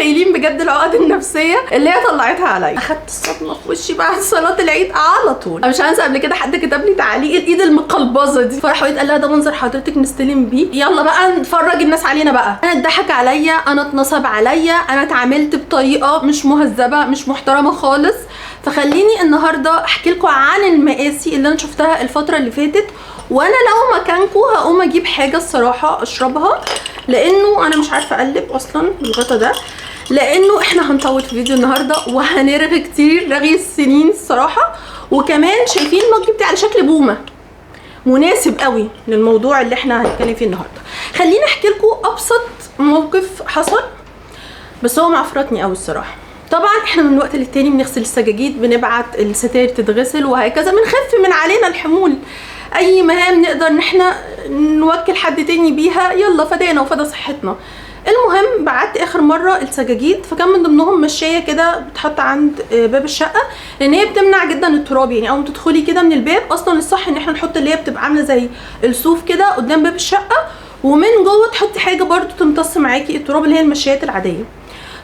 متخيلين بجد العقد النفسيه اللي هي طلعتها عليا. اخدت الصدمه في وشي بعد صلاه العيد على طول. انا مش هنسى قبل كده حد كتب لي تعليق الايد المقلبظه دي، فراح وليد قال لها ده منظر حضرتك نستلم بيه، يلا بقى نفرج الناس علينا بقى. انا اتضحك عليا، انا اتنصب عليا، انا اتعاملت بطريقه مش مهذبه مش محترمه خالص. فخليني النهارده احكي لكم عن المقاسي اللي انا شفتها الفتره اللي فاتت، وانا لو مكانكم هقوم اجيب حاجه الصراحه اشربها، لانه انا مش عارفه اقلب اصلا الغطا ده، لانه احنا هنطول في فيديو النهارده وهنرغي كتير رغي السنين الصراحه. وكمان شايفين المج بتاعي على شكل بومه، مناسب قوي للموضوع اللي احنا هنتكلم فيه النهارده. خليني احكي لكم ابسط موقف حصل، بس هو معفرتني قوي الصراحه. طبعا احنا من وقت للتاني بنغسل السجاجيد، بنبعت الستاير تتغسل وهكذا، بنخف من علينا الحمول، اي مهام نقدر ان احنا نوكل حد تاني بيها يلا فدانا وفدا صحتنا. المهم بعت اخر مره السجاجيد، فكان من ضمنهم مشايه كده بتحط عند باب الشقه، لان هي بتمنع جدا التراب. يعني اول ما تدخلي كده من الباب، اصلا الصح ان احنا نحط اللي هي بتبقى عامله زي الصوف كده قدام باب الشقه، ومن جوه تحطي حاجه برده تمتص معاكي التراب اللي هي المشايات العاديه.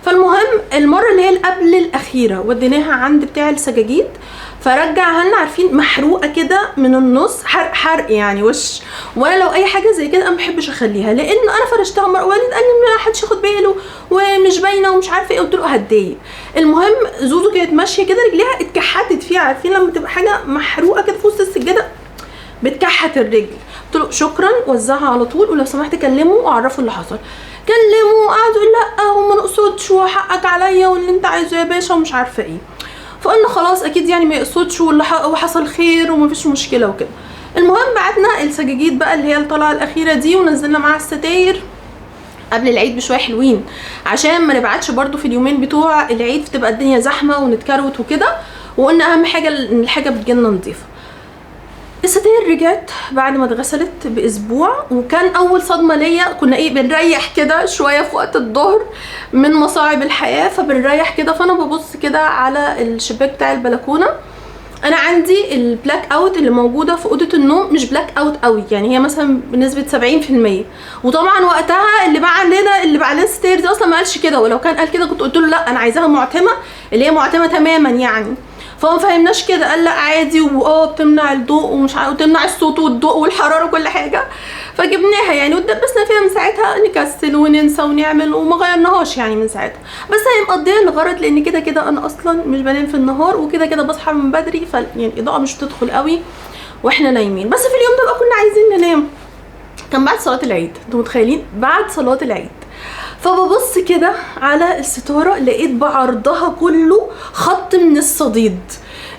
فالمهم المره اللي هي قبل الاخيره وديناها عند بتاع السجاجيد، فرجعها لنا عارفين محروقه كده من النص، حرق يعني وش. وانا لو اي حاجه زي كده انا ما بحبش اخليها، لان انا فرشتها مره والد قال لي ما حدش ياخد باله ومش باينه ومش عارفه ايه، قلت له هتضايق. المهم زوزو كانت ماشيه كده رجليها اتكحتت فيها، عارفين لما تبقى حاجه محروقه كده في وسط السجاده بتكحت الرجل. قلت له شكرا، وزعها على طول، ولو سمحت كلمه وعرفه اللي حصل. كلمه وقعد يقول لا وما نقصدش وحقك عليا واللي انت عايزه يا باشا ومش عارفه ايه. فقلنا خلاص اكيد يعني ما يقصدش وحصل خير ومفيش مشكله وكده. المهم بعتنا السجاجيد بقى اللي هي الطلعه الاخيره دي، ونزلنا معاها الستاير قبل العيد بشويه حلوين، عشان ما نبعتش برده في اليومين بتوع العيد فتبقى الدنيا زحمه ونتكروت وكده. وقلنا اهم حاجه ان الحاجه بتجيلنا نظيفه. الستاير رجعت بعد ما اتغسلت باسبوع، وكان اول صدمه ليا. كنا بنريح كده شويه في وقت الظهر من مصاعب الحياه، فبنريح كده، فانا ببص كده على الشباك بتاع البلكونه. انا عندي البلاك اوت اللي موجوده في اوضه النوم مش بلاك اوت قوي، يعني هي مثلا بنسبه 70%. وطبعا وقتها اللي باع لنا الستاير دي اصلا ما قالش كده، ولو كان قال كده كنت قلت له لا انا عايزاها معتمه، اللي هي معتمه تماما يعني. فما فهمناش كده، قال لا عادي بتمنع الضوء ومش عارفه وتمنع الصوت والضوء والحراره وكل حاجه. فجبناها يعني ودبسنا فيها من ساعتها، نكسل وننسى ونعمل وما غيرناهاش يعني من ساعتها. بس هي مقضيه الغرض، لان كده كده انا اصلا مش بنام في النهار، وكده كده بصحى من بدري، يعني الاضاءه مش بتدخل قوي واحنا نايمين. بس في اليوم ده بقى كنا عايزين ننام، كان بعد صلاه العيد. انتوا متخيلين بعد صلاه العيد؟ فببص كده على الستاره لقيت بعرضها كله خط من الصديد،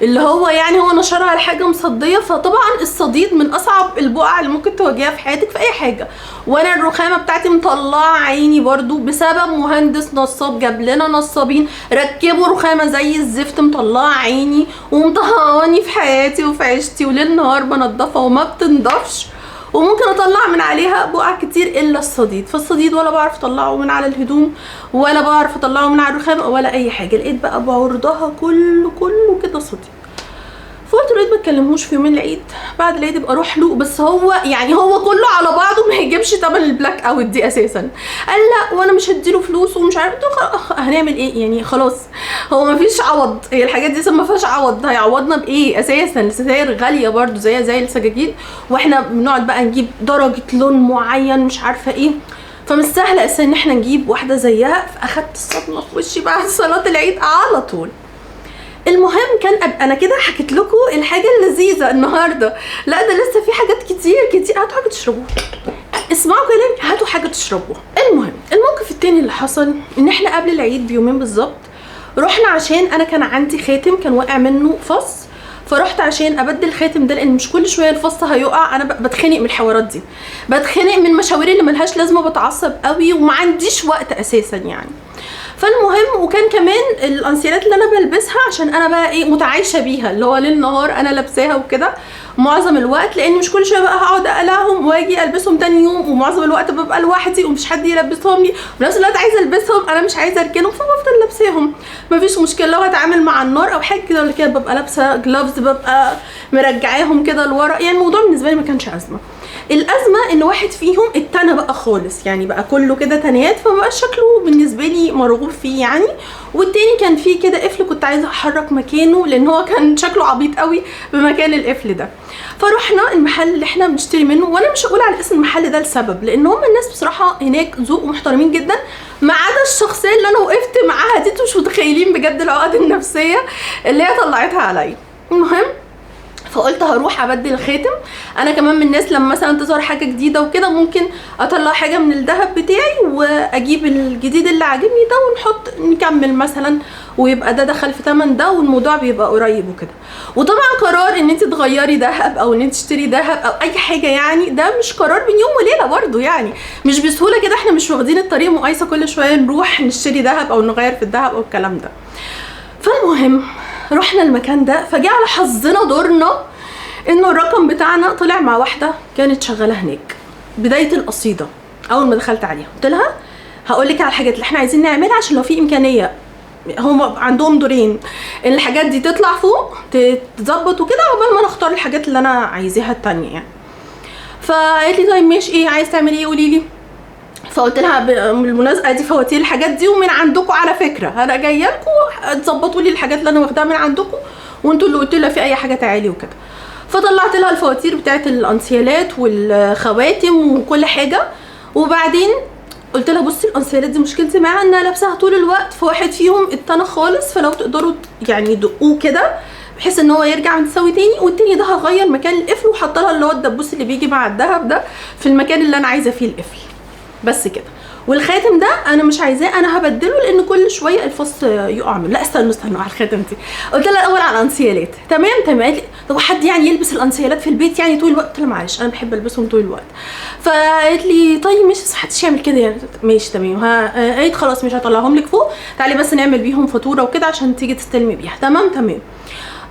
اللي هو يعني هو نشرها على حاجه مصديه. فطبعا الصديد من اصعب البقع اللي ممكن تواجهها في حياتك في اي حاجه. وانا الرخامه بتاعتي مطلعه عيني برضو بسبب مهندس نصاب جاب لنا نصابين ركبوا رخامه زي الزفت، مطلعه عيني ومطهقاني في حياتي وفي عيشتي، وليل نهار بنضفها وما بتنضفش، وممكن اطلع من عليها بقع كتير الا الصديد. فالصديد ولا بعرف اطلعه من على الهدوم ولا بعرف اطلعه من على الرخام ولا اي حاجه. لقيت بقى بعرضها كله كده صديد. فقلت له ما تكلمهوش في يومين العيد، بعد العيد يبقى اروح له. بس هو يعني هو كله على بعضه ما يجيبش ثمن البلاك اوت دي اساسا. قال لا وانا مش هديله فلوس ومش عارف. هنعمل ايه يعني؟ خلاص هو ما فيش عوض، هي الحاجات دي ما فيهاش عوض، هيعوضنا بايه اساسا؟ الستاير غاليه برده زي السجاجيد، واحنا بنقعد بقى نجيب درجه لون معين مش عارفه ايه، فمش سهل اساسا ان احنا نجيب واحده زيها. فاخدت الصدمه في وشي بعد صلاه العيد على طول. المهم كان انا كده حكيت لكم الحاجه اللذيذه النهارده، لا ده لسه في حاجات كتير. هاتوا حاجه تشربوها، اسمعوا كلامي، هاتوا حاجه تشربوها. المهم الموقف التاني اللي حصل ان احنا قبل العيد بيومين بالظبط رحنا، عشان انا كان عندي خاتم كان واقع منه فص، فرحت عشان ابدل الخاتم ده، لان مش كل شويه الفص هيقع. انا بتخنق من الحوارات دي، بتخنق من المشاوير اللي ملهاش لازمه، بتعصب قوي وما عنديش وقت اساسا يعني. فالمهم وكان كمان الانسيالات اللي انا بلبسها عشان انا بقى متعايشه بيها، اللي هو ليل نهار انا لابساها وكده معظم الوقت، لان مش كل شويه بقى هقعد اقلعهم واجي البسهم تاني يوم، ومعظم الوقت ببقى لوحدي ومش حد يلبسهم لي، وفي نفس الوقت عايزه البسهم انا مش عايزه اركنهم، فبفضل لابساهم مفيش مشكله. لو هتعامل مع النار او حاجه كده ولا كده ببقى لابسه جلافز، ببقى مرجعاهم كده لورا، يعني الموضوع بالنسبه لي ما كانش ازمه. الازمه ان واحد فيهم اتنى بقى خالص، يعني بقى كله كده تنيات، فمبقاش شكله بالنسبه لي مرغوب فيه يعني. والتاني كان فيه كده قفل كنت عايزه احرك مكانه لان هو كان شكله عبيط قوي بمكان القفل ده. فروحنا المحل اللي احنا بنشتري منه، وانا مش هقول على اسم المحل ده لسبب، لان هم الناس بصراحه هناك ذوق ومحترمين جدا، ما عدا الشخصيه اللي انا وقفت معاها دي. انتوا مش متخيلين بجد العقد النفسيه اللي هي طلعتها عليا. المهم فقلت هروح ابدل الخاتم. انا كمان من الناس لما مثلا تظهر حاجه جديده وكده ممكن اطلع حاجه من الذهب بتاعي واجيب الجديد اللي عاجبني ده ونحط نكمل مثلا، ويبقى ده دخل في ثمن ده والموضوع بيبقى قريب وكده. وطبعا قرار ان انت تغيري ذهب او ان انت تشتري ذهب او اي حاجه يعني ده مش قرار بين يوم وليله برضو، يعني مش بسهوله كده. احنا مش واخدين الطريق مقايسه كل شويه نروح نشتري ذهب او نغير في الذهب او الكلام ده. فالمهم رحنا المكان ده، فجاء على حظنا دورنا انه الرقم بتاعنا طلع مع واحده كانت شغاله هناك. بدايه القصيده اول ما دخلت عليها قلت لها هقول لك على الحاجات اللي احنا عايزين نعملها عشان لو في امكانيه، هم عندهم دورين ان الحاجات دي تطلع فوق تتظبط وكده عقبال ما نختار الحاجات اللي انا عايزاها التانية يعني. فقالت لي طيب ماشي، ايه عايز تعملي ايه قولي لي. فقلت لها بالمناسبه دي فواتير الحاجات دي ومن عندكم على فكره، انا جايه لكم تظبطوا لي الحاجات اللي انا واخداها من عندكم وانتوا اللي قلتوا لها في اي حاجه تعالي وكده. فطلعت لها الفواتير بتاعت الانسيالات والخواتم وكل حاجه. وبعدين قلت لها بصي الانسيالات دي مشكلتي معاها انها لابساها طول الوقت، فواحد فيهم اتنى خالص، فلو تقدروا يعني دقوه كده بحيث ان هو يرجع متساوي تاني. والتاني ده هغير مكان القفل وحط لها اللي هو الدبوس اللي بيجي مع الذهب ده في المكان اللي انا عايزه فيه القفل بس كده. والخاتم ده انا مش عايزاه، انا هبدله لان كل شويه الفص يقع منه. لا استنوا على الخاتم دي. قلت لها الاول على الانسيالات. تمام قالت لي طب حد يعني يلبس الانسيالات في البيت يعني طول الوقت؟ قلت لها معلش انا بحب البسهم طول الوقت. فقالت لي طيب مش محدش يعمل كده يعني. ماشي تمام. قالت خلاص مش هطلعهم لك فوق، تعالي بس نعمل بيهم فاتوره وكده عشان تيجي تستلمي بيها. تمام.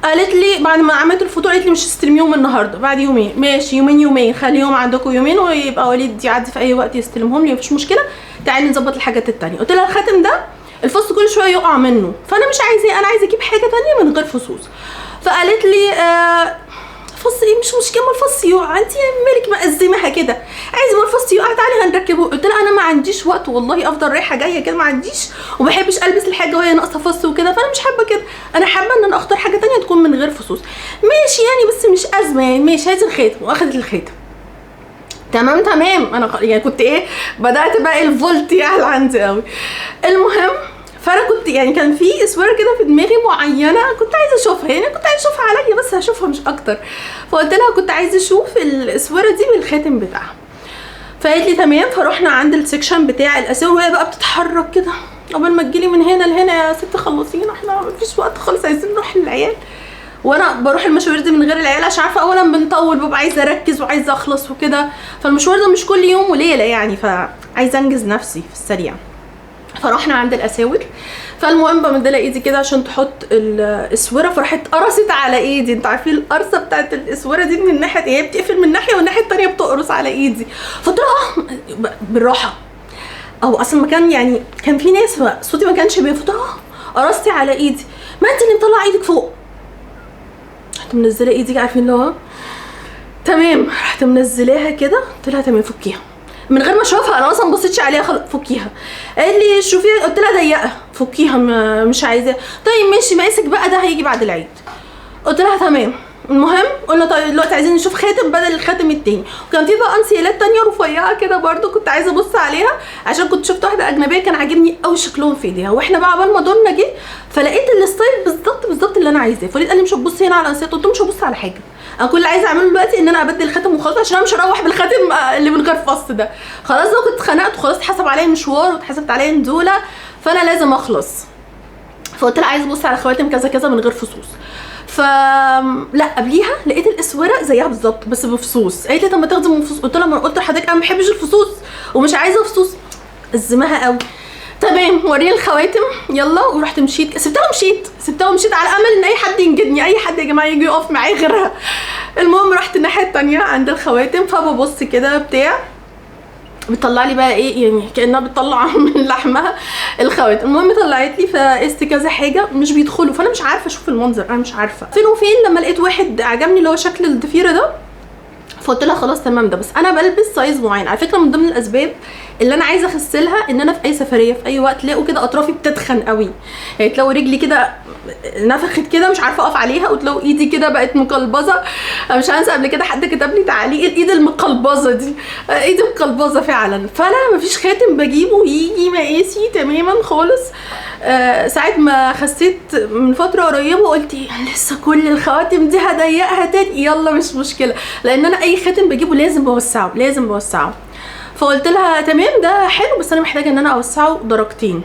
قالت لي بعد ما عملت الفطور قالت لي مش هتستلميهم النهارده، بعد يومين. ماشي يومين خليهم عندكم يومين ويبقى وليد يعدي في اي وقت يستلمهم لي مفيش مشكله، تعالي نظبط الحاجات التانية. قلت لها الخاتم ده الفص كل شويه يقع منه فانا مش عايزاه، انا عايزه اجيب حاجه تانية من غير فصوص. فقالت لي فص ايه مش مشكله ما الفص يقع، انت مالك مأزمها كده، عايزه ما الفص يقع تعالي هنركبه. قلت لها انا ما عنديش وقت والله، افضل رايحه جايه كده ما عنديش، وما بحبش البس الحاجه وهي ناقصه فص وكده، فانا مش حابه كده، انا حابه ان انا اختار حاجه تانية تكون من غير فصوص. ماشي يعني بس مش ازمه يعني، ماشي هاتي الخاتم. واخدت الخاتم. تمام انا يعني كنت ايه بدات بقى الفولت يعلى عندي قوي. المهم فانا كنت يعني كان في اسوره كده في دماغي معينه كنت عايزه اشوفها، يعني كنت عايزه اشوفها عليا بس هشوفها مش اكتر. فقلت لها كنت عايزه اشوف الاسوره دي بالخاتم بتاعها. فقالت لي تمام. فروحنا عند السكشن بتاع الاساور وهي بقى بتتحرك كده قبل ما تجيلي من هنا لهنا، يا ست خلصينا احنا مفيش وقت خالص عايزين نروح للعيال. وانا بروح المشاوير دي من غير العيال عشان عارفه اولا بنطول، ببقى عايزه اركز وعايزه اخلص وكده، فالمشوار ده مش كل يوم وليله يعني، فعايزه انجز نفسي في السريع. فروحنا عند الاساور. فالمهم بمدلها ايدي كده عشان تحط الاسوره، فراحت قرصت على ايدي. انتوا عارفين القرصه بتاعت الاسوره دي من الناحيه هي بتقفل من ناحيه والناحيه الثانيه بتقرص على ايدي. فقلت لها بالراحه، او اصلا مكان يعني كان في ناس صوتي ما كانش باين. فقلت لها قرصتي على ايدي، ما انت اللي مطلعه ايدك فوق. رحت منزله ايدي عارفين اللي هو تمام، رحت منزلاها كده. قلت لها تمام فكيها من غير ما اشوفها، انا اصلا ما بصيتش عليها خلاص فكيها. قال لي شوفيها. قلت لها ضيقه فكيها مش عايزاها. طيب ماشي ماسك بقى ده هيجي بعد العيد. قلت لها تمام. المهم قلنا طيب دلوقتي عايزين نشوف خاتم بدل الخاتم التاني، وكان في بقى انسيالات تانية رفيعه كده برده كنت عايزه ابص عليها عشان كنت شفت واحده اجنبيه كان عاجبني قوي شكلهم في ايديها. واحنا بقى عبال ما دورنا جه فلقيت الستايل بالظبط اللي انا عايزاه. فريد قال لي مش هتبصي هنا على الانسيالات. قلت له مش هبص على حاجه، انا كل اللي عايزه اعمله دلوقتي ان انا ابدل الخاتم وخلاص، عشان انا مش هروح بالخاتم اللي من غير فص ده. خلاص لو كنت اتخنقت وخلاص اتحسب عليا مشوار واتحسبت عليا نزوله فانا لازم اخلص. فقلت لها عايزه ابص على خواتم كذا كذا من غير فصوص. لا قبليها لقيت الاسوره زيها بالظبط بس بفصوص. قالت لي طب ما تاخدي من فصوص. قلت لها ما قلت لحضرتك انا ما بحبش الفصوص ومش عايزه فصوص. ازمها قوي. تمام وريني الخواتم يلا. ورحت مشيت سبتها ومشيت على امل ان اي حد ينجدني، اي حد يا جماعه يجي يقف معايا غيرها. المهم رحت الناحيه الثانيه عند الخواتم، فببص كده بتاع بتطلع لي بقى ايه يعني كانها بتطلع من لحمها الخواتم. المهم طلعت لي فقست كذا حاجه مش بيدخلوا، فانا مش عارفه اشوف المنظر، انا مش عارفه. فين وفين لما لقيت واحد عجبني اللي هو شكل الضفيره ده فقلت لها خلاص تمام ده، بس انا بلبس سايز معين. على فكره من ضمن الاسباب اللي انا عايزه اخسلها ان انا في اي سفريه في اي وقت تلاقوا كده اطرافي بتتخن قوي، يعني تلاقوا رجلي كده نفخت كده مش عارفه اقف عليها، وتلاقوا ايدي كده بقت مقلبظه. مش هنسى قبل كده حد كتب لي تعليق الايد المقلبظه دي، ايدي مقلبظه فعلا. فانا مفيش خاتم بجيبه يجي مقاسي تماما خالص. ساعه ما خسيت من فتره قريبه قلت لسه كل الخواتم دي هضيقها تاني، يلا مش مشكله، لان انا اي خاتم بجيبه لازم بوسعه. فقلت لها تمام ده حلو، بس انا محتاجه ان انا اوسعه درجتين.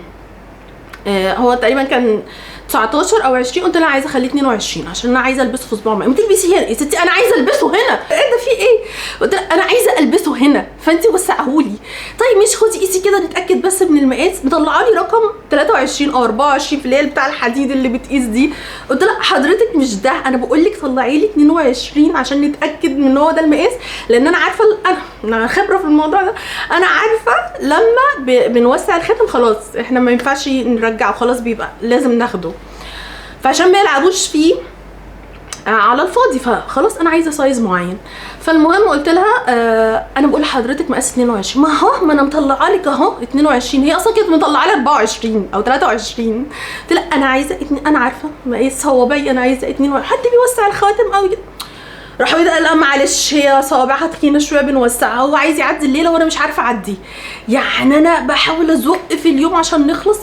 هو تقريبا كان 19 او 20، قلت لها عايزه اخليه 22 عشان انا عايزه البسه في صباع. ما تلبسي هنا يا ستي، انا عايزه البسه هنا. ايه ده في ايه؟ قلت لها انا عايزه البسه هنا فانت وسعهولي. طيب مش خدي قيسي كده نتاكد بس من المقاس. مطلعه لي رقم 23 او 24 في اللي هي بتاع الحديد اللي بتقيس دي. قلت لها حضرتك مش ده، انا بقول لك طلعي لي 22 عشان نتاكد من هو ده المقاس، لان انا عارفه انا خبره في الموضوع ده. انا عارفه لما بنوسع الخاتم خلاص احنا ما ينفعش نرجعه، خلاص بيبقى لازم ناخده، فعشان ما يلعبوش فيه على الفاضي. فخلاص انا عايزه سايز معين. فالمهم قلت لها انا بقول لحضرتك مقاس 22. ما انا مطلعه لك اهو 22، هي اصلا كانت مطلعه لي 24 او 23. قلت لها انا عايزه انا عارفه مقاس صوابعي، انا عايزه 22. حد بيوسع الخواتم قوي كده؟ راحوا يقول لا معلش هي صوابعها تخينه شويه بنوسعها، هو عايز يعدي الليله وانا مش عارفه اعدي. يعني انا بحاول ازق في اليوم عشان نخلص،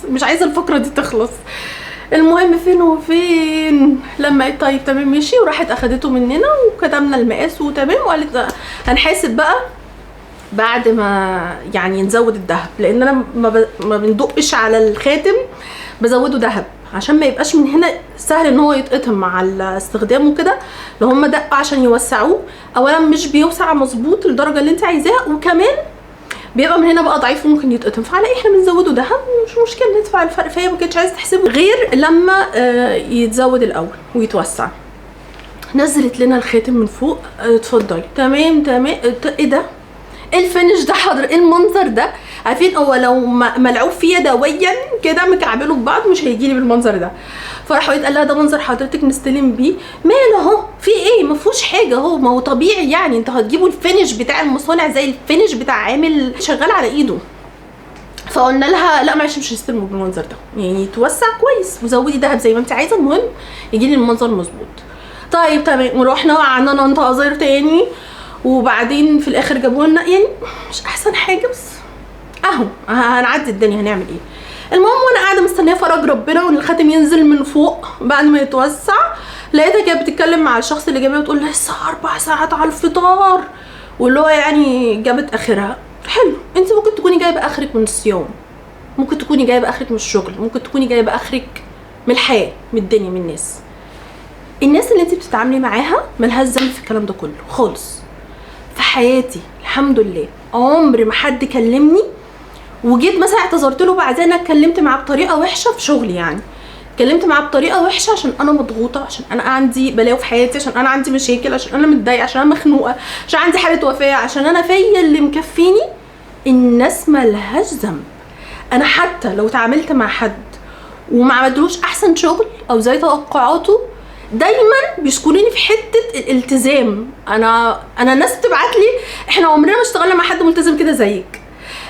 مش عايزه الفقره دي تخلص. المهم فين وفين لما طيب تمام ماشي، وراحت اخدته مننا وكتبنا المقاس وتمام، وقالت هنحاسب بقى بعد ما يعني نزود الذهب، لان انا ما بندقش على الخاتم، بزوده ذهب عشان ما يبقاش من هنا سهل ان هو يتقطم مع الاستخدام وكده. لو هم دقوا عشان يوسعوه، اولا مش بيوسع مظبوط للدرجه اللي انت عايزاها، وكمان بيبقى من هنا بقى ضعيف وممكن يتقطم. فعلى احنا بنزوده دهب مش مشكله ندفع الفرق. فهي ما كانتش عايزه تحسبه غير لما يتزود الاول ويتوسع. نزلت لنا الخاتم من فوق، اتفضلي تمام. ايه ده؟ الفينش ده حضر، المنظر ده عارفين هو لو ملعوب فيه يدويا كده مكعبله ببعض مش هيجي لي بالمنظر ده. فراحوا قال لها ده منظر حضرتك نستلم بيه. ماله اهو في ايه؟ ما فيهوش حاجه اهو، ما هو طبيعي يعني انتوا هتجيبوا الفينش بتاع المصانع زي الفينش بتاع عامل شغال على ايده. فقلنا لها لا معلش مش هنستلمه بالمنظر ده، يعني توسع كويس وزودي دهب زي ما انت عايزه، المهم يجي لي المنظر مظبوط. طيب تمام. ورحنا وقعدنا ننتظر تاني، وبعدين في الاخر جابوا لنا يعني مش احسن حاجه، بس اهو هنعدي الدنيا هنعمل ايه. المهم وانا قاعده مستنيه فرج ربنا وان الخاتم ينزل من فوق بعد ما يتوسع، لقيتها كانت بتتكلم مع الشخص اللي جابها وتقول لسه 4 ساعات على الفطار، واللي هو يعني جابت اخرها. حلو، انت ممكن تكوني جايبه اخرك من الصيام، ممكن تكوني جايبه اخرك من الشغل، ممكن تكوني جايبه اخرك من الحياه من الدنيا من الناس اللي انت بتتعاملي معاها ملهاش ذنب في الكلام ده كله خالص. في حياتي الحمد لله عمر ما حد كلمني وجيت مثلا اعتذرت له بعدين انا اتكلمت معاه بطريقه وحشه في شغلي، يعني اتكلمت معاه بطريقه وحشه عشان انا مضغوطه، عشان انا عندي بلاوي في حياتي، عشان انا عندي مشاكل، عشان انا متضايقه، عشان انا مخنوقه، عشان عندي حاله وفاه، عشان انا فيا اللي مكفيني. الناس ملهاش ذنب. انا حتى لو اتعاملت مع حد وما عملتلوش احسن شغل او زي توقعاته، دايما بيشكروني في حته الالتزام. انا ناس بتبعت لي احنا عمرنا ما اشتغلنا مع حد ملتزم كده زيك،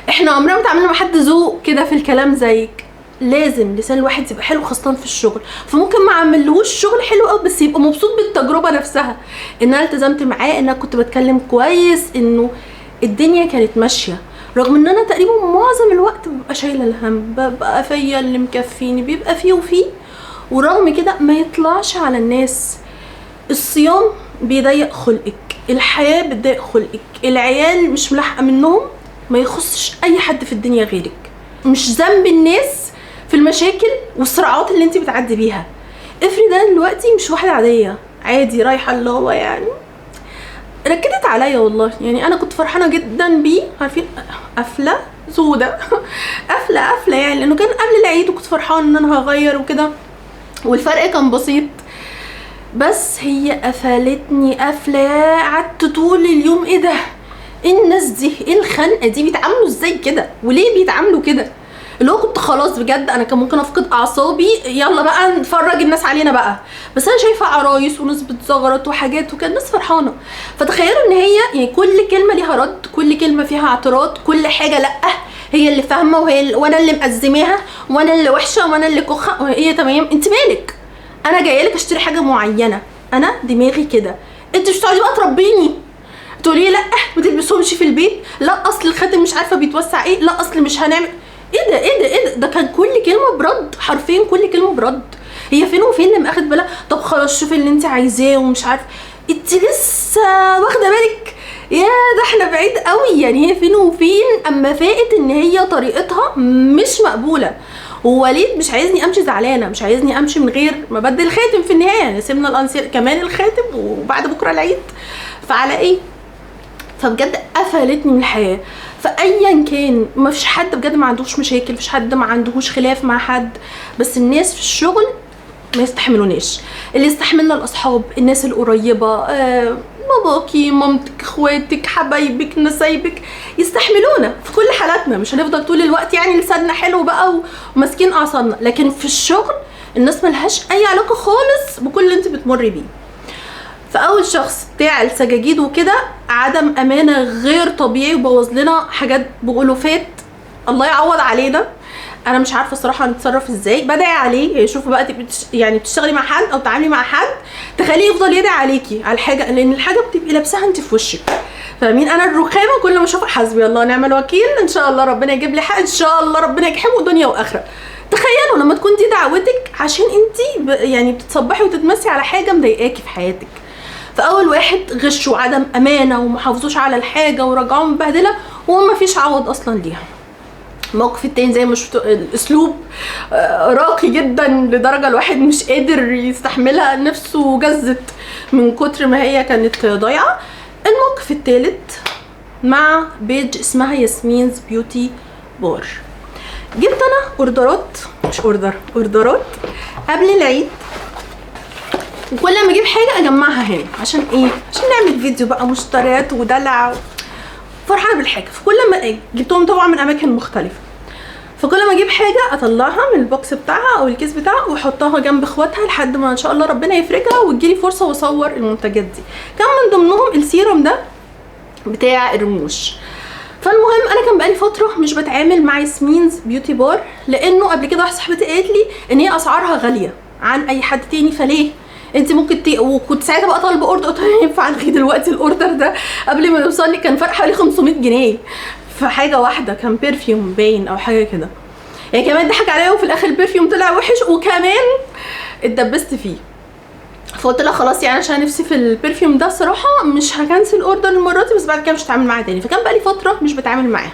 احنا عمرنا ما اتعاملنا مع حد ذوق كده في الكلام زيك. لازم لسان الواحد يبقى حلو خاصه في الشغل. فممكن ما اعملهوش شغل حلو قوي بس يبقى مبسوط بالتجربه نفسها، ان انا التزمت معاه، ان انا كنت بتكلم كويس، انه الدنيا كانت ماشيه، رغم ان انا تقريبا معظم الوقت ببقى شايله الهم، ببقى فيا اللي مكفيني، بيبقى فيه وفيه، ورغم كده ما يطلعش على الناس. الصيام بيضيق خلقك، الحياه بتضيق خلقك، العيال مش ملاحقه منهم، ما يخصش اي حد في الدنيا غيرك. مش ذنب الناس في المشاكل والصراعات اللي انت بتعدي بيها. افرض انا دلوقتي مش واحده عاديه عادي رايحه اللي هو يعني ركزت عليا والله، يعني انا كنت فرحانه جدا بيه، عارفين قفله سودا قفله يعني، لانه كان قبل العيد وكنت فرحانه ان انا هغير وكده والفرق كان بسيط، بس هي قفلتني قفله. قعدت طول اليوم ايه ده، ايه الناس دي، ايه الخنقه دي، بيتعاملوا ازاي كده وليه بيتعاملوا كده؟ اللي هو كنت خلاص بجد انا كان ممكن افقد اعصابي، يلا بقى نفرج الناس علينا بقى. بس انا شايفه عرايس وناس بتزغرط وحاجات وكان الناس فرحانه. فتخيلوا ان هي يعني كل كلمه ليها رد، كل كلمه فيها اعتراض، كل حاجه لا هي اللي فاهمه وانا اللي مأزماها وانا اللي وحشه وانا اللي كخه وهي تمام. انت مالك؟ انا جايه لك اشتري حاجه معينه، انا دماغي كده، انت مش هتقعدي بقى تربيني تقولي لا ما تلبسهمش في البيت، لا اصل الخاتم مش عارفه بيتوسع ايه، لا اصل مش هنعمل ايه ده ايه ده ايه ده. ده كان كل كلمه برد، حرفيا كل كلمه برد. هي فين وفين لما اخد بالها طب خلاص شوفي اللي انت عايزاه ومش عارفه. انت لسه واخده بالك؟ يا ده احنا بعيد قوي. يعني هي فين وفين اما فاقت ان هي طريقتها مش مقبوله. ووليد مش عايزني امشي زعلانه، مش عايزني امشي من غير ما بدل الخاتم في النهايه. يعني سيبنا الانسير كمان الخاتم وبعد بكره العيد، فعلى ايه؟ فبجد قفلتني من الحياه. فايا كان ما فيش حد بجد ما عندوش مشاكل، مفيش حد ما عندهوش خلاف مع حد، بس الناس في الشغل ما يستحملوناش. اللي يستحملنا الاصحاب، الناس القريبه، باباكي، مامتك، اخواتك، حبايبك، نسايبك، يستحملونا في كل حالاتنا. مش هنفضل طول الوقت يعني لساننا حلو بقى وماسكين اعصابنا. لكن في الشغل الناس ملهاش اي علاقه خالص بكل اللي انت بتمري بيه. فاول شخص بتاع السجاجيد وكده عدم امانه غير طبيعي وبوظ لنا حاجات بألوفات، الله يعوض علينا. انا مش عارفه الصراحه هنتصرف ازاي. بدعي عليه، شوفوا بقى يعني بتشتغلي مع حد او تتعاملي مع حد تخليه يفضل يدعي عليكي على الحاجه، لان الحاجه بتبقي لابساها انت في وشك. فاهمين؟ انا الرخامه كل ما اشوفها حسبي الله ونعم الوكيل، ان شاء الله ربنا يجيب لي حق، ان شاء الله ربنا يجحمه دنيا واخره. تخيلوا لما تكون دي دعوتك عشان انت يعني بتتصبحي وتتمسي على حاجه مضايقاكي في حياتك. فاول واحد غش وعدم امانه ومحافظوش على الحاجه ورجعوه مبهدله وما فيش عوض اصلا ليها. الموقف التاني زي ما شفتوا الاسلوب راقي جدا لدرجه الواحد مش قادر يستحملها، نفسه جزت من كتر ما هي كانت ضايعه. الموقف التالت مع بيج اسمها ياسمينز بيوتي بار. جبت انا اوردرات، مش اوردرات قبل العيد، وكل ما اجيب حاجه اجمعها هنا. عشان ايه؟ عشان نعمل فيديو بقى مشتريات ودلع، فرحانه بالحاجه. فكل ما جبتهم طبعا من اماكن مختلفه، فكل ما اجيب حاجه اطلعها من البوكس بتاعها او الكيس بتاعها واحطها جنب اخواتها لحد ما ان شاء الله ربنا يفرجها وتجيلي فرصه واصور المنتجات دي. كان من ضمنهم السيرم ده بتاع الرموش. فالمهم انا كان بقالي فتره مش بتعامل مع ياسمينز بيوتي بار، لانه قبل كده واحده صاحبتي قالت لي ان هي اسعارها غاليه عن اي حد تاني، فليه انت ممكن وكنت ساعتها بقى طالبه اوردر، قلت لها ينفع الغي دلوقتي الاوردر ده؟ قبل ما يوصل لي كان فرق حوالي 500 جنيه في حاجه واحده، كان بيرفيوم باين او حاجه كده. يعني كمان ضحك عليا وفي الاخر البرفيوم طلع وحش وكمان اتدبست فيه. فقلت لها خلاص يعني عشان نفسي في البرفيوم ده الصراحه مش هكنسل الاوردر المره دي، بس بعد كده مش هتعامل معاه تاني. فكان بقالي فتره مش بتعامل معاه.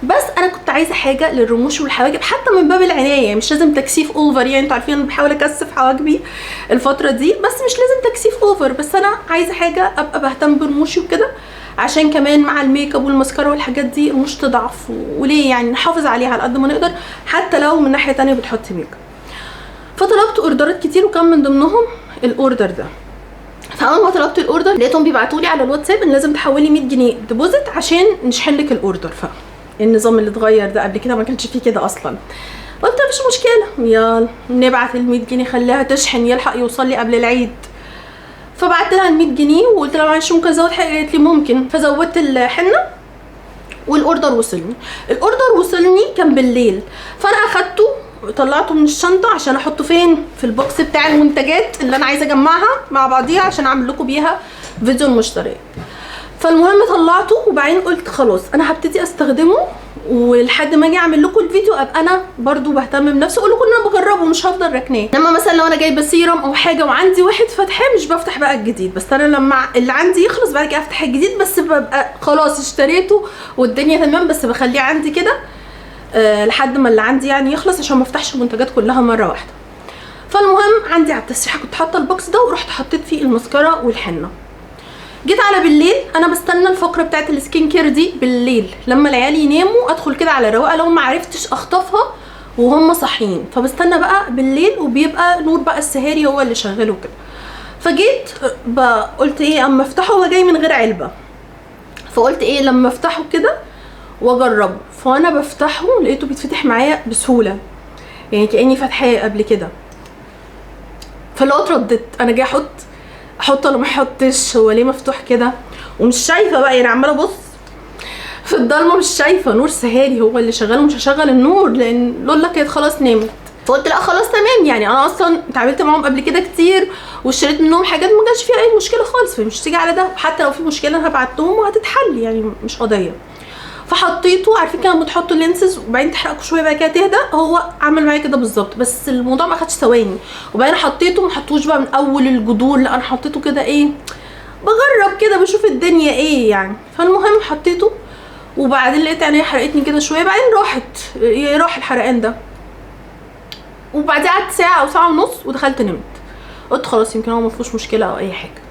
بس انا كنت عايزه حاجه للرموش والحواجب حتى من باب العنايه، مش لازم تكثيف اوفر. يعني انتوا عارفين انا بحاول اكثف حواجبي الفتره دي، بس مش لازم تكثيف اوفر. بس انا عايزه حاجه ابقى بهتم برموشي وكده، عشان كمان مع الميك اب والماسكارا والحاجات دي الرموش تضعف، وليه يعني نحافظ عليها على قد ما نقدر حتى لو من ناحيه تانية بتحطي ميك اب. فطلبت اوردرات كتير وكان من ضمنهم الاوردر ده. فاول ما طلبت الاوردر لقيتهم بيبعتوا لي على الواتساب ان لازم تحولي 100 جنيه ديبوزيت عشان نشحن لك الاوردر. النظام اللي اتغير ده قبل كده ما كانش فيه كده اصلا. قلت مفيش مشكله، يلا نبعت ال 100 جنيه خليها تشحن يلحق يوصل لي قبل العيد. فبعت لها ال 100 جنيه وقلت لها معلش ممكن ازود حاجه؟ قالت لي ممكن. فزودت الحنه والاوردر وصلني. الاوردر وصلني كان بالليل، فانا اخدته طلعته من الشنطه عشان احطه فين؟ في البوكس بتاع المنتجات اللي انا عايزه اجمعها مع بعضيها عشان اعمل لكم بيها فيديو المشتريات. فالمهم طلعته وبعدين قلت خلاص انا هبتدي استخدمه، ولحد ما اجي اعمل لكم الفيديو ابقى انا برضو بهتم بنفسي اقول لكم ان انا بجربه مش هفضل ركناه. لما مثلا لو انا جايبه سيرم او حاجه وعندي واحد فاتحاه مش بفتح بقى الجديد، بس انا لما اللي عندي يخلص بعد كده افتح الجديد، بس ببقى خلاص اشتريته والدنيا تمام، بس بخليه عندي كده لحد ما اللي عندي يعني يخلص عشان ما افتحش المنتجات كلها مره واحده. فالمهم عندي على التسريحه كنت حاطه البوكس ده ورحت حطيت فيه الماسكارا والحنه. جيت على بالليل، انا بستنى الفقره بتاعت السكين كير دي بالليل لما العيال يناموا ادخل كده على رواقه لو ما عرفتش اخطفها وهم صاحيين، فبستنى بقى بالليل وبيبقى نور بقى السهاري هو اللي شغله كده. فجيت قلت ايه اما افتحه، هو جاي من غير علبه، فقلت ايه لما افتحه كده واجربه. فانا بفتحه لقيته بيتفتح معايا بسهوله، يعني كاني فاتحاه قبل كده. فلو اترددت انا جاي احط ولا ما احطش، هو ليه مفتوح كده ومش شايفه بقى، يعني عماله ابص في الضلمه مش شايفه. نور سهاري هو اللي شغال ومش هشغل النور لان لولا كانت خلاص نامت. فقلت لا خلاص تمام، يعني انا اصلا اتعاملت معاهم قبل كده كتير واشتريت منهم حاجات ما كانش فيها اي مشكله خالص، فمش تيجي على ده، حتى لو في مشكله انا هبعت لهم وهتتحل، يعني مش قضيه. فحطيته، عارفين كانوا بتحطوا اللينسز وبعدين تحرقوا شويه بقى كده تهدى، هو عمل معايا كده بالظبط، بس الموضوع ما اخدش ثواني. وبعدين حطيته، ما حطوش بقى من اول الجذور، لا انا حطيته كده ايه بجرب كده بشوف الدنيا ايه يعني. فالمهم حطيته وبعدين لقيت عينيا حرقتني كده شويه، بعدين راح الحرقان ده. وبعدين قعدت ساعه او ساعه ونص ودخلت نمت. قلت خلاص يمكن هو ما فيهوش مشكله او اي حاجه.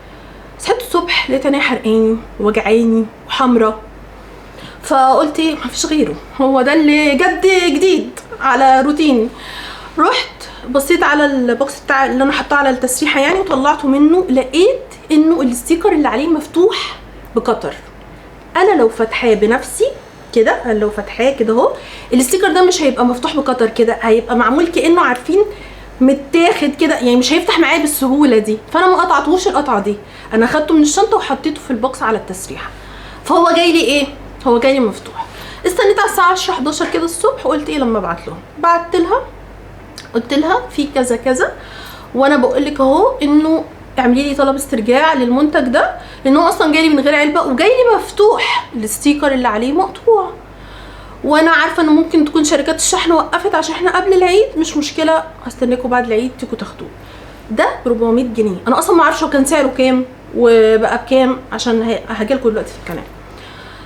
صحيت الصبح لقيت عينيا حرقاني وجعاني وحمرا، فقلت ايه مفيش غيره، هو ده اللي جديد على روتيني. رحت بصيت على البوكس بتاع اللي انا حاطاه على التسريحه يعني وطلعته منه، لقيت انه الستيكر اللي عليه مفتوح بقطر. انا لو فاتحاه بنفسي كده، انا لو فاتحاه كده اهو، الستيكر ده مش هيبقى مفتوح بقطر كده، هيبقى معمول كانه عارفين متاخد كده، يعني مش هيفتح معايا بالسهوله دي. فانا ما قطعتوش القطعه دي، انا اخدته من الشنطه وحطيته في البوكس على التسريحه. فهو جاي لي ايه، هو جاي لي مفتوح. استنيت على الساعه 10 11 كده الصبح وقلت ايه لما ابعت لهم، بعت لها قلت لها في كذا كذا، وانا بقول لك اهو انه اعملي لي طلب استرجاع للمنتج ده لانه اصلا جاي لي من غير علبه وجاي لي مفتوح، الستيكر اللي عليه مقطوع. وانا عارفه ان ممكن تكون شركات الشحن وقفت عشان احنا قبل العيد، مش مشكله هستناكم بعد العيد تيجوا تاخدوه. ده ب 400 جنيه، انا اصلا ما اعرفش هو كان سعره كام وبقى بكام عشان هاجيلكم دلوقتي في القناه.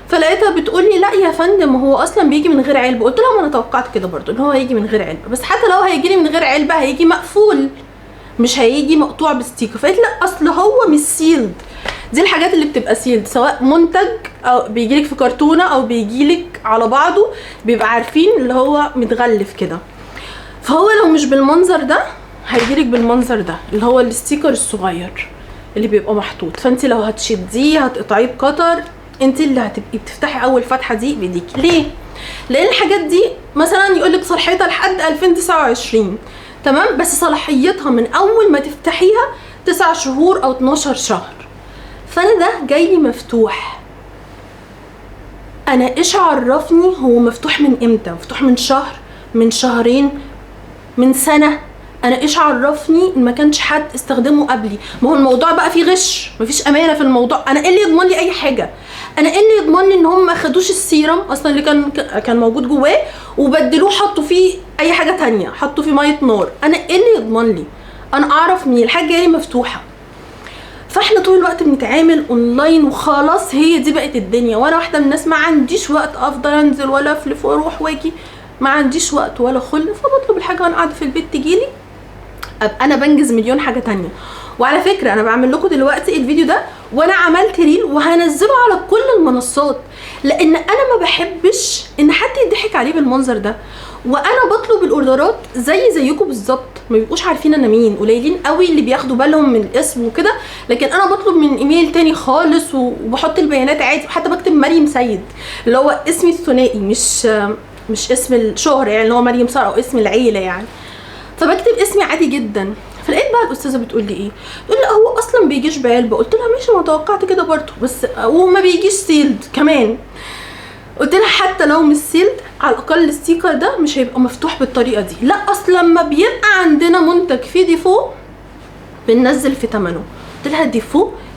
فلقيتها بتقول لي لا يا فندم هو اصلا بيجي من غير علبه. قلت لها ما انا توقعت كده برضو ان هو هيجي من غير علبه، بس حتى لو هيجي لي من غير علبه هيجي مقفول مش هيجي مقطوع بستيكر. فقلت لا اصل هو مش سيلد، دي الحاجات اللي بتبقى سيلد سواء منتج او بيجيلك في كرتونه او بيجيلك على بعضه بيبقى عارفين اللي هو متغلف كده. فهو لو مش بالمنظر ده هيجيلك بالمنظر ده اللي هو الستيكر الصغير اللي بيبقى محطوط. فانت لو هتشديه هتقطعيه بقطر، انت اللي هتبقي بتفتحي اول فتحه دي بايديكي. ليه؟ لان الحاجات دي مثلا يقولك صلاحيتها لحد 2029 تمام، بس صلاحيتها من اول ما تفتحيها 9 شهور او 12 شهر. فانا ده جاي لي مفتوح، انا ايش عرفني هو مفتوح من امتى؟ مفتوح من شهر، من شهرين، من سنه؟ انا ايش عرفني ان ما كانش حد استخدمه قبلي؟ ما هو الموضوع بقى فيه غش، مفيش امانه في الموضوع. انا ايه اللي يضمن لي اي حاجه؟ انا ايه اللي يضمن لي ان هم ما خدوش السيرم اصلا اللي كان موجود جواه وبدلوه حطوا فيه اي حاجه تانية، حطوا فيه ميه نار؟ انا ايه اللي يضمن لي؟ انا اعرف منين؟ الحاجه جايه مفتوحه. فاحنا طول الوقت بنتعامل اونلاين وخلاص، هي دي بقت الدنيا. وانا واحده من الناس ما عنديش وقت افضل انزل ولا افلف واروح واجي، ما عنديش وقت ولا خلق، فبطلب الحاجه وانا قاعده في البيت تجيلي، ابقى انا بنجز مليون حاجه تانية. وعلى فكره انا بعمل لكم دلوقتي الفيديو ده وانا عملت ريل وهنزله على كل المنصات، لان انا ما بحبش ان حد يضحك عليه بالمنظر ده. وانا بطلب الاوردرات زيكم بالظبط، ما بيبقوش عارفين انا مين، قليلين قوي اللي بياخدوا بالهم من الاسم وكده، لكن انا بطلب من ايميل تاني خالص وبحط البيانات عادي، وحتى بكتب مريم سيد اللي هو اسمي الثنائي، مش اسم الشهره يعني اللي هو مريم ساره او اسم العيله يعني، فبكتب اسمي عادي جدا. فلقيت بقى الاستاذه بتقول لي ايه، تقول لي هو اصلا بيجيش بعلبه. قلت لها ماشي، ما توقعت كده برضه، بس وما بيجيش سيلد كمان. قلت لها حتى لو مش سيلد على الاقل الستيكر ده مش هيبقى مفتوح بالطريقه دي. لا اصل لما بيبقى عندنا منتج فيه ديفو بننزل في ثمنه. قلت لها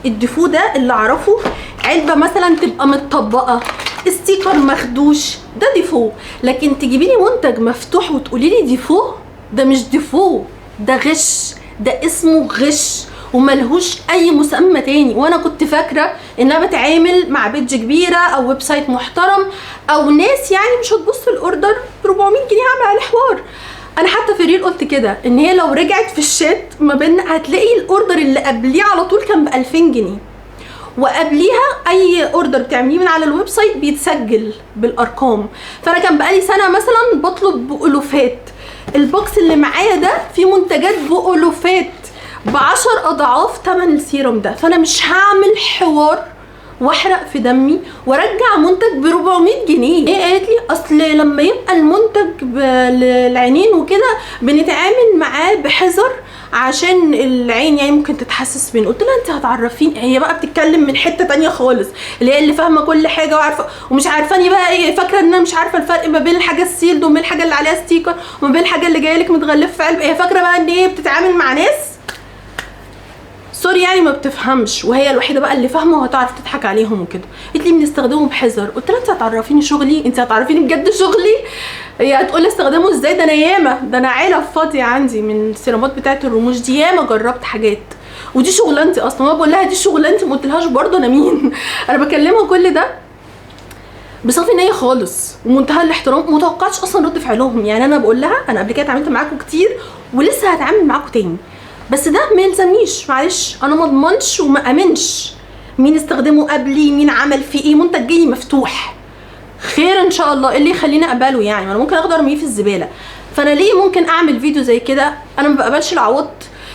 الديفو ده اللي اعرفه علبه مثلا تبقى متطبقه، ستيكر مخدوش، ده ديفو. لكن تجيبي لي منتج مفتوح وتقولي لي ديفو، ده مش ديفو، ده غش، ده اسمه غش وملهوش اي مسمى تاني. وانا كنت فاكره ان انا بتعامل مع بيدج كبيره او ويب سايت محترم او ناس يعني مش هتبص الاوردر ب 400 جنيه هعمل عليه حوار. انا حتى في الريل قلت كده ان هي لو رجعت في الشات ما بيننا هتلاقي الاوردر اللي قبليه على طول كان ب 2000 جنيه، وقبليها اي اوردر بتعمليه من على الويب سايت بيتسجل بالارقام. فانا كان بقالي سنه مثلا بطلب بألوفات، البوكس اللي معايا ده فيه منتجات بألوفات ب10 اضعاف ثمن السيروم ده. فانا مش هعمل حوار واحرق في دمي وارجع منتج ب 400 جنيه؟ هي قالت لي اصل لما يبقى المنتج للعينين وكده بنتعامل معاه بحذر عشان العين يعني ممكن تتحسس منه. قلت لها انت هتعرفين؟ هي بقى بتتكلم من حته تانية خالص، اللي هي اللي فاهمه كل حاجه وعارفه ومش عارفاني بقى ايه، فاكره ان انا مش عارفه الفرق ما بين الحاجه السيلد وما بين الحاجه اللي عليها ستيكر وما بين الحاجه اللي جايه لك متغلفه في علبه. هي فاكره بقى ان هي بتتعامل مع ناس سوري يعني ما بتفهمش، وهي الوحيده بقى اللي فاهمه وهتعرف تضحك عليهم وكده. قالت لي بنستخدمه بحذر. قلت لها انت هتعرفيني شغلي؟ انت هتعرفيني بجد شغلي؟ هي هتقول لي استخدمه ازاي؟ ده انا ياما، ده انا عيله فاضيه عندي من السيرامات بتاعه الرموش دي، ياما جربت حاجات ودي شغلانتي اصلا. ما بقول لها دي شغلانتي ما قلتلهاش برضه انا مين. انا بكلمها كل ده بصافي نيه خالص ومنتهى الاحترام، متوقعتش اصلا رد فعلهم. يعني انا بقول لها انا قبل كده اتعاملت معاكم كتير ولسه هتعامل معاكم تاني، بس ده ما يلزمنيش، معلش انا ما اضمنش وما امنش مين استخدمه قبلي، مين عمل فيه ايه. منتج جاي مفتوح خير ان شاء الله، اللي يخليني اقبله يعني؟ ما انا ممكن اقدر ارميه في الزباله. فانا ليه ممكن اعمل فيديو زي كده؟ انا ما بقبلش العوض.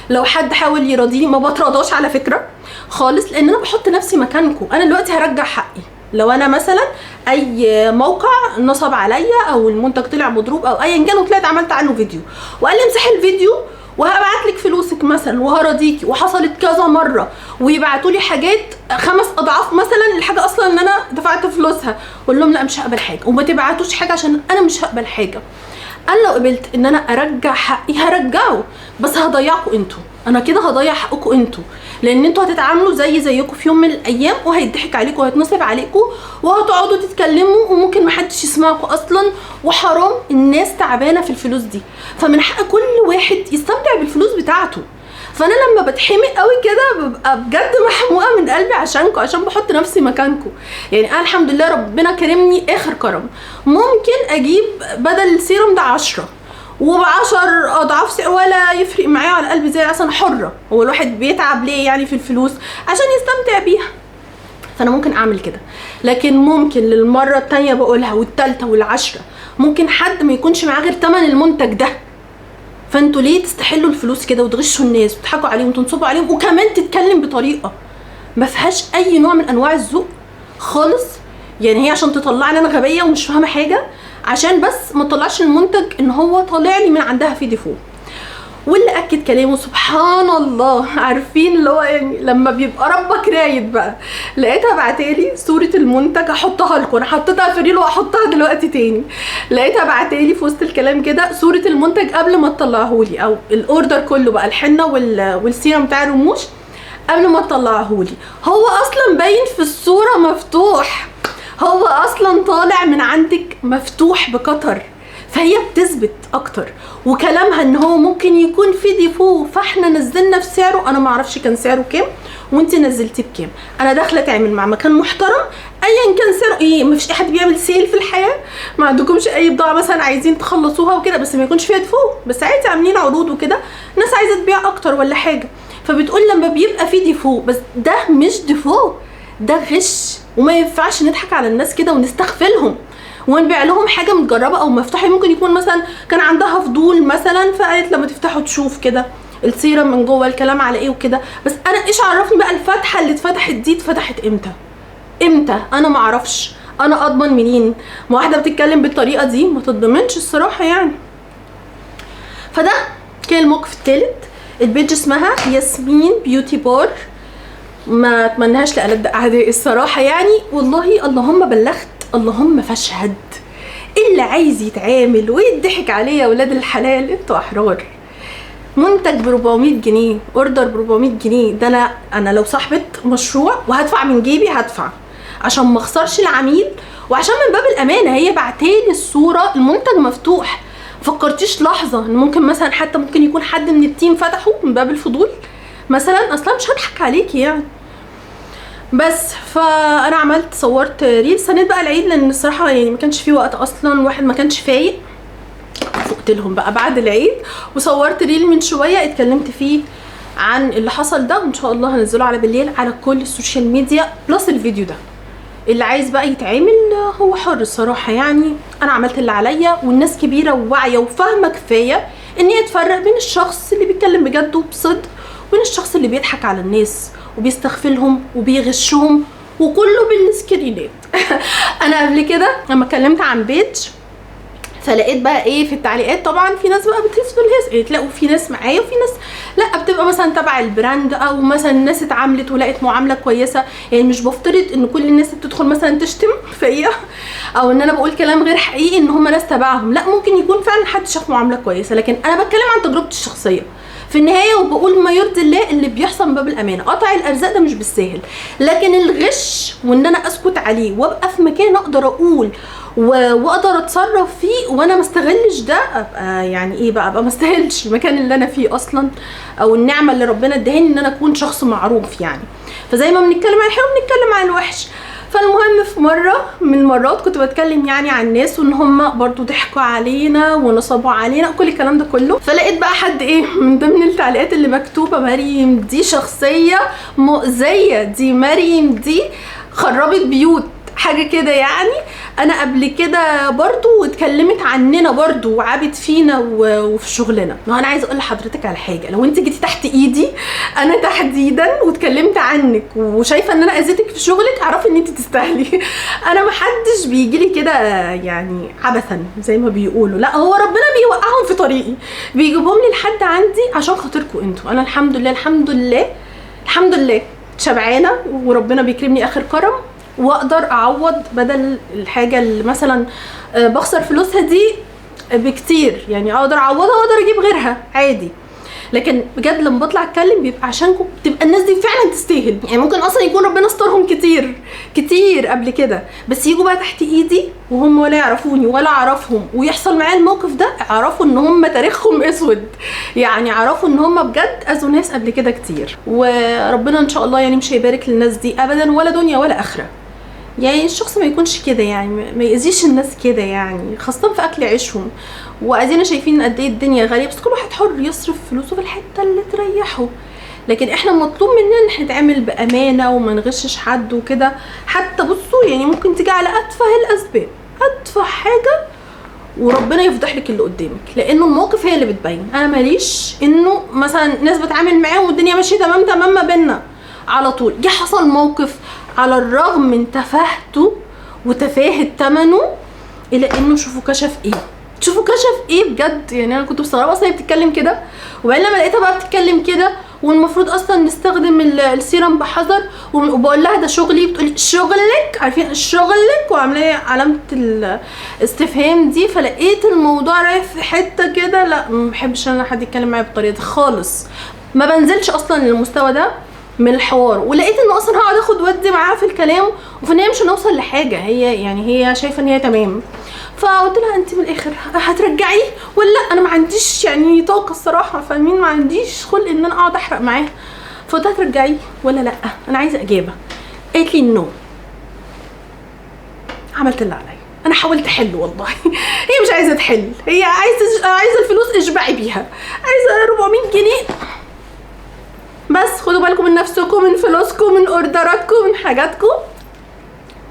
لو حد حاول يراضيني ما بتراضاش على فكره خالص، لان انا بحط نفسي مكانكم. انا دلوقتي هرجع حقي لو انا مثلا اي موقع نصب عليا او المنتج طلع مضروب او ايا كان وطلعت عملت عنه فيديو وقال لي امسحي الفيديو وهبعت لك فلوسك مثلا وهرضيكي، وحصلت كذا مره ويبعتوا لي حاجات 5 أضعاف مثلا الحاجه اصلا ان انا دفعت فلوسها، اقول لهم لا مش هقبل حاجه وما تبعتوش حاجه عشان انا مش هقبل حاجه. انا لو قبلت ان انا ارجع حقي هرجعه، بس هضيعكم انتوا. انا كده هضيع حقكم انتوا، لان انتوا هتتعاملوا زيكم في يوم من الايام وهيضحك عليكم وهيتنصب عليكم وهتقعدوا تتكلموا وممكن محدش يسمعكم اصلا، وحرام الناس تعبانه في الفلوس دي. فمن حق كل واحد يستمتع بالفلوس بتاعته. فانا لما بتحمق قوي كده ببقى بجد محموقه من قلبي عشانكم، عشان بحط نفسي مكانكم. يعني انا الحمد لله ربنا كرمني اخر كرم، ممكن اجيب بدل السيروم ده 10 و10 اضعاف ولا يفرق معايا على قلبي زي العسل. حره، هو الواحد بيتعب ليه يعني في الفلوس؟ عشان يستمتع بيها. فانا ممكن اعمل كده، لكن ممكن للمره الثانيه بقولها والثالثه والعشره ممكن حد ما يكونش معاه غير ثمن المنتج ده. فانتوا ليه تستحلوا الفلوس كده وتغشوا الناس وتضحكوا عليهم وتنصبوا عليهم وكمان تتكلم بطريقه ما فيهاش اي نوع من انواع الذوق خالص؟ يعني هي عشان تطلعني انا غبيه ومش فاهمه حاجه، عشان بس ما تطلعش المنتج ان هو طالع لي من عندها في ديفو. واللي اكد كلامه سبحان الله، عارفين اللي هو يعني لما بيبقى ربك رايد بقى، لقيتها بعتالي صوره المنتج، هحطها لكم، انا حطيتها في ريل وهحطها دلوقتي تاني. لقيتها بعتالي في وسط الكلام كده صوره المنتج قبل ما تطلعهولي، او الاوردر كله بقى، الحنه والسيرم بتاع الرموش قبل ما تطلعهولي. هو اصلا باين في الصوره مفتوح، هو اصلا طالع من عندك مفتوح بقطر. فهي بتثبت اكتر، وكلامها ان هو ممكن يكون في ديفو فاحنا نزلنا في سعره. انا ما اعرفش كان سعره كام وانت نزلتيه بكام. انا داخله اتعامل مع مكان محترم ايا كان سعره ايه. ما فيش اي حد بيعمل سيل في الحياه، ما عندكمش اي بضاعه مثلا عايزين تخلصوها وكده بس ما يكونش فيها ديفو، بس عادي عاملين عروض وكده ناس عايزه تبيع اكتر ولا حاجه. فبتقول لما بيبقى في ديفو، بس ده مش ديفو، ده غش. وما ينفعش نضحك على الناس كده ونستغفلهم ونبيع لهم حاجه متجربه او مفتوحه. ممكن يكون مثلا كان عندها فضول مثلا فقالت لما تفتحوا تشوف كده السيرم من جوه الكلام على ايه وكده، بس انا ايش عرفني بقى الفتحه اللي اتفتحت دي اتفتحت امتى؟ انا ما اعرفش. انا اضمن منين؟ ما واحده بتتكلم بالطريقه دي ما تضمنش الصراحه يعني. فده كان الموقف الثالث. البيج اسمها ياسمين بيوتي بار، ما اتمنهاش لألد اعدائي الصراحه يعني. والله اللهم بلغت، اللهم فاشهد. اللي عايز يتعامل ويضحك عليه يا ولاد الحلال انتوا احرار. منتج ب 400 جنيه، اوردر ب 400 جنيه. ده انا لو صاحبه مشروع وهدفع من جيبي هدفع عشان ما اخسرش العميل، وعشان من باب الامانه. هي بعتالي الصوره المنتج مفتوح، فكرتيش لحظه ان ممكن مثلا حتى ممكن يكون حد من التيم فتحه من باب الفضول مثلا؟ اصلا مش هضحك عليكي يعني. بس فانا عملت صورت ريل، استنيت بقى العيد لان الصراحه يعني ما كانش في وقت اصلا، واحد ما كانش فايق. فقت لهم بقى بعد العيد وصورت ريل من شويه اتكلمت فيه عن اللي حصل ده، وان شاء الله هنزله على بالليل على كل السوشيال ميديا بلس الفيديو ده. اللي عايز بقى يتعامل هو حر الصراحه يعني. انا عملت اللي عليا، والناس كبيره وواعيه وفاهمه كفايه ان هي تفرق بين الشخص اللي بيتكلم بجد وبصدق وبين الشخص اللي بيضحك على الناس وبيستغفلهم وبيغشهم وكله بالسكرينات. انا قبل كده لما اتكلمت عن بيج فلقيت بقى ايه في التعليقات، طبعا في ناس بقى بتهز بالهز، يعني تلاقوا في ناس معايا وفي ناس لا، بتبقى مثلا تبع البراند، او مثلا الناس اتعاملت ولقت معامله كويسه. يعني مش بفترض ان كل الناس بتدخل مثلا تشتم فيا او ان انا بقول كلام غير حقيقي ان هم ناس تبعهم، لا، ممكن يكون فعلا حد شاف معامله كويسه، لكن انا بتكلم عن تجربتي الشخصيه في النهايه، وبقول ما يرضي الله اللي بيحصل من باب الامانه. قطع الارزاق ده مش بالساهل، لكن الغش وان انا اسكت عليه وابقى في مكان اقدر اقول واقدر اتصرف فيه وانا ما استغلش ده، ابقى يعني ايه بقى، ابقى ما استاهلش المكان اللي انا فيه اصلا، او النعمه اللي ربنا اداني ان انا اكون شخص معروف يعني. فزي ما بنتكلم عن الحلو بنتكلم عن الوحش. فالمهم في مره من المرات كنت بتكلم يعني عن ناس وان هم برضو ضحكوا علينا ونصبوا علينا وكل الكلام ده كله، فلقيت بقى حد ايه من ضمن التعليقات اللي مكتوبه: مريم دي شخصيه مؤذيه، دي مريم دي خربت بيوت، حاجه كده يعني. انا قبل كده برضو اتكلمت عننا برضو وعابت فينا وفي شغلنا. ما انا عايزه اقول لحضرتك على حاجه، لو انت جيتي تحت ايدي انا تحديدا واتكلمت عنك وشايفه ان انا اذيتك في شغلك، اعرفي ان انت تستاهلي. انا محدش بيجي لي كده يعني عبثا زي ما بيقولوا، لا، هو ربنا بيوقعهم في طريقي، بيجيبهم لي لحد عندي عشان خاطركم انتوا. انا الحمد لله الحمد لله الحمد لله شبعانه، وربنا بيكرمني اخر كرم، واقدر اعوض بدل الحاجه اللي مثلا بخسر فلوسها دي بكتير، يعني اقدر اعوضها واقدر اجيب غيرها عادي. لكن بجد لما بطلع اتكلم بيبقى عشانكم، تبقى الناس دي فعلا تستاهل. يعني ممكن اصلا يكون ربنا استرهم كتير كتير قبل كده، بس يجوا بقى تحت ايدي وهم ولا يعرفوني ولا اعرفهم، ويحصل معايا الموقف ده، اعرفوا ان هم تاريخهم اسود، يعني اعرفوا ان هم بجد اذوا ناس قبل كده كتير. وربنا ان شاء الله يعني مش هيبارك للناس دي ابدا، ولا دنيا ولا اخره. يعني الشخص ما يكونش كده، يعني ما يأذيش الناس كده، يعني خاصة في اكل عيشهم. وادينا شايفين قد ايه الدنيا غاليه، بس كل واحد حر يصرف فلوسه في الحته اللي تريحه. لكن احنا مطلوب مننا ان احنا نتعامل بامانه وما نغشش حد وكده. حتى بصوا يعني ممكن تيجي على اتفه الاسباب، اتفه حاجه وربنا يفضح لك اللي قدامك، لانه المواقف هي اللي بتبين. انا ماليش انه مثلا ناس بتعامل معاهم والدنيا ماشيه تمام تمام ما بينا، على طول جه حصل موقف على الرغم من تفاهته وتفاهه ثمنه، الا انه شوفوا كشف ايه، شوفوا كشف ايه بجد. يعني انا كنت مستغربه اصلا هي بتتكلم كده، وبعدين لما لقيتها بقى بتتكلم كده والمفروض اصلا نستخدم السيرم بحذر، وبقول لها ده شغلي، بتقولي شغلك، عارفين شغلك، وعامله علامه الاستفهام دي. فلقيت الموضوع رايح في حته كده، لا ما بحبش ان حد يتكلم معايا بالطريقه دي خالص، ما بنزلش اصلا للمستوى ده من الحوار. ولقيت ان اصلا هقعد اخد ودي معاها في الكلام، وفي النهايه مش هنوصل لحاجه، هي يعني هي شايفه ان هي تمام. فقلت لها انت من الاخر هترجعيه ولا لا؟ انا ما عنديش يعني طاقه الصراحه، فاهمين، ما عنديش خلق ان انا اقعد احرق معاها. فقلت لها هترجعيه ولا لا؟ انا عايزه اجابه. قالت لي نو. عملت اللي عليا، انا حاولت احل والله. هي مش عايزه تحل، هي عايزه الفلوس اشبعي بيها، عايزه 400 جنيه بس. خدوا بالكم من نفسكم، من فلوسكم، من اوردراتكم، من حاجاتكم،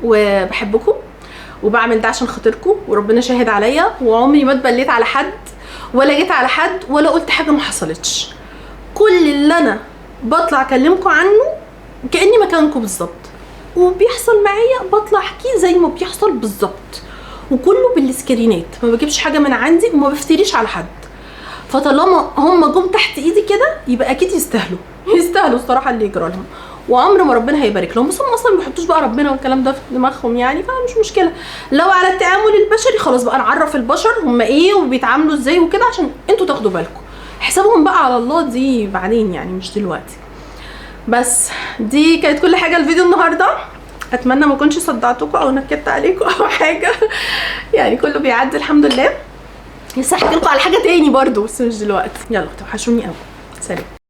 وبحبكم وبعمل ده عشان خاطركم، وربنا شاهد عليا. وعمري ما اتبليت على حد ولا جيت على حد ولا قلت حاجه ما حصلتش. كل اللي انا بطلع اكلمكم عنه كاني مكانكم بالظبط، وبيحصل معايا بطلع احكيه زي ما بيحصل بالظبط، وكله بالسكرينات، ما بجيبش حاجه من عندي وما بفتريش على حد. فطالما هم جم تحت ايدي كده يبقى اكيد يستاهلوا الصراحه اللي يجرى لهم، وعمر ما ربنا هيبارك لهم. بس هم اصلا ما بيحطوش بقى ربنا والكلام ده في دماغهم يعني، فمش مشكله. لو على التعامل البشري خلاص بقى نعرف البشر هم ايه وبيتعاملوا ازاي وكده، عشان انتوا تاخدوا بالكم. حسابهم بقى على الله دي بعدين، يعني مش دلوقتي. بس دي كانت كل حاجه الفيديو النهارده. اتمنى ما اكونش صدعتكم او نكدت عليكم او حاجه، يعني كله بيعدي الحمد لله. لسه هحكي لكم على حاجه تاني برضو بس مش دلوقتي. يلا توحشوني قوي، سلام.